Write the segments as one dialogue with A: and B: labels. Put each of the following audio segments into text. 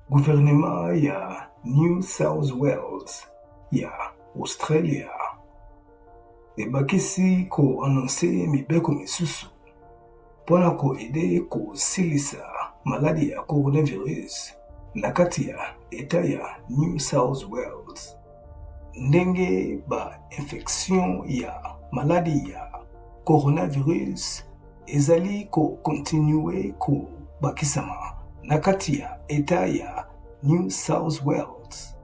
A: Gouvernement ya New South Wales ya Australia ebakisi ko annonce mibeko misusu pona ko ede ko silisa maladi ya coronavirus na kati ya eta ya New South Wales. Ndenge ba infection ya maladi ya coronavirus ezali ko continue ko bakisama na kati ya eta ya New South Wales.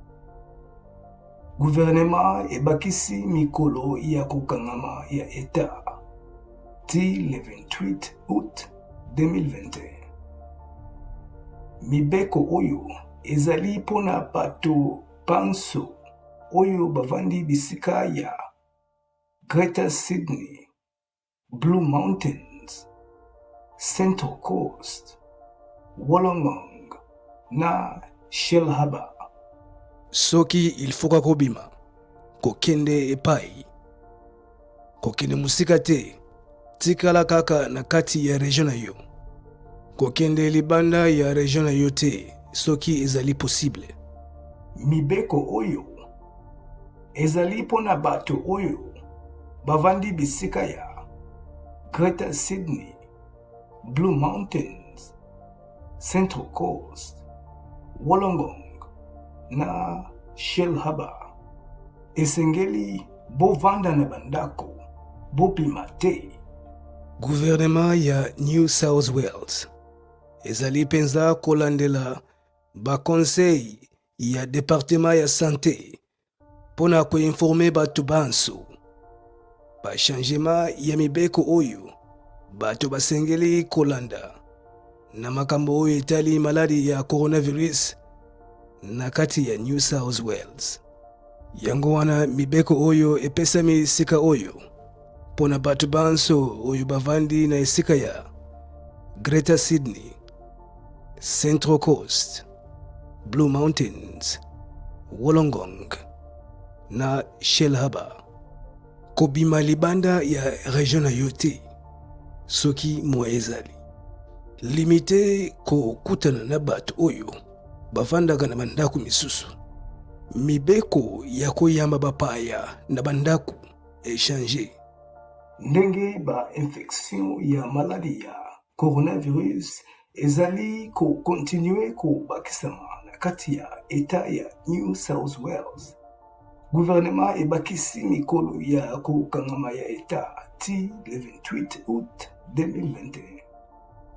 A: Gouvernement ebakisi mikolo ya kokangama ya eta ti le 28 août 2021. Mibeko oyo ezali pona bato panso oyo bavandi bisika ya Greater Sydney, Blue Mountains, Central Coast, Wollongong na Shell Harbour.
B: Soki ilfoka kobima kokende epai kokende musika te, tikala kaka na kati ya region na yo. Kokende libanda ya region na yo te soki ezali possible.
A: Mibeko oyo ezali pona bato oyo bavandi bisika ya Greater Sydney, Blue Mountains, Central Coast, Wollongong na Shell Harbour. Esengeli bovanda na bandako bopima te.
B: Gouvernement ya New South Wales ezali penza kolandela ba conseil ya département ya santé pona ko informer batu banso ba changement ya mibeko oyo batu basengeli kolanda na makambo oyo etali maladi ya coronavirus na kati ya New South Wales. Yango wana mibeko oyo epesami sika oyo pona batu banso oyo bavandi na esika ya Greater Sydney, Central Coast, Blue Mountains, Wollongong na Shell Harbour. Kobima libanda ya region na yote soki mo ezali. Limite ko kutana na batu oyo bavandaka na bandako misusu. Mibeko ya koyamba bapaya na bandako échanger.
A: Ndenge ba infection ya maladi ya coronavirus ezali ko continue ko bakisama na kati ya eta ya New South Wales. Gouvernement ebakisi mikolo ya kokangama ya eta ti le 28 août 2021.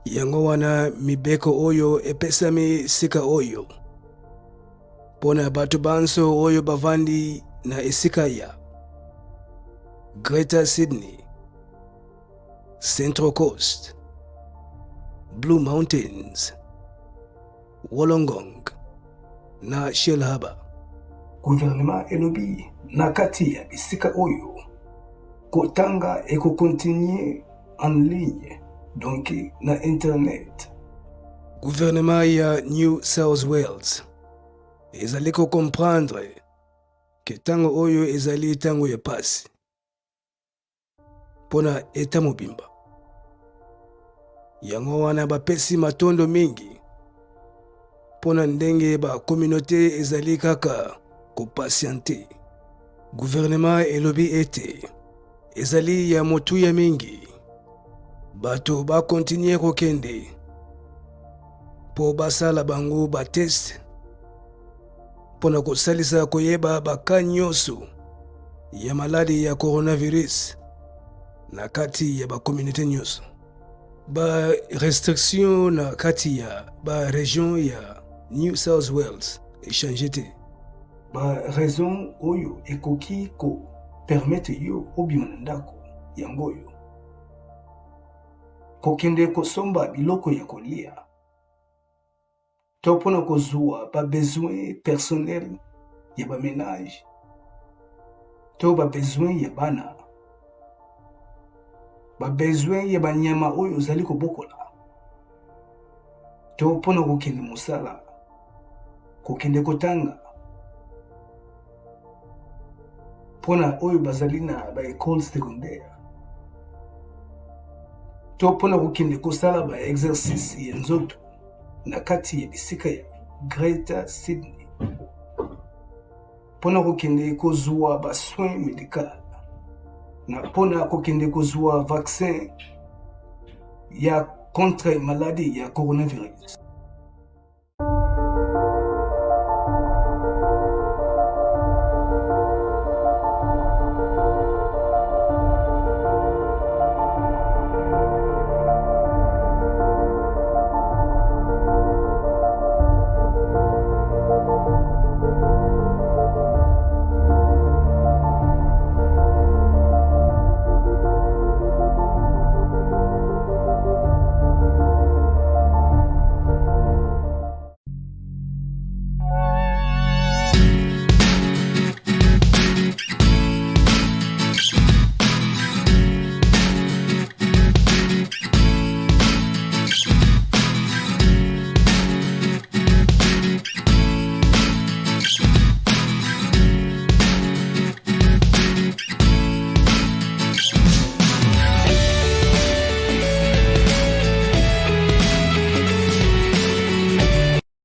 B: Yango wana mibeko oyo epesami sika oyo pona batu banso oyo bavandi na esika ya Greater Sydney, Central Coast, Blue Mountains, Wollongong na Shell Harbour.
A: Gouvernement elobi na kati ya bisika oyo kotanga eko continue en ligne, donc na internet.
B: Gouvernement ya New South Wales ezali ko comprendre ke tango oyo ezali tango ya pasi pona eta mobimba. Yango wana bapesi matondo mingi pona ndenge ba communauté ezali kaka ko patiente. Gouvernement elobi ete ezali ya motu ya mingi bato ba continue kokende po basala bango ba test pona kosalisa koyeba baka nyonso ya maladi ya coronavirus na kati ya ba communauté nyonso. Ba restriction na kati ya ba region ya New South Wales échanger te.
A: Ba raison oyo ekoki ko permettre yo obima na ndako yango yo kokende kosomba biloko ya kolia to pona kozwa ba besoin personnel ya ba ménage to ba besoin ya bana, ba besoin ya banyama oyo ozali kobokola to pona kokende mosala kokende kotanga pona oyo bazali na ba école secondaire to pona kokende kosala ba exercice ya nzoto na kati ya bisika ya Greater Sydney mpona kokende kozwa ba soins médical na mpona kokende kozwa vaccin ya contre maladie ya coronavirus.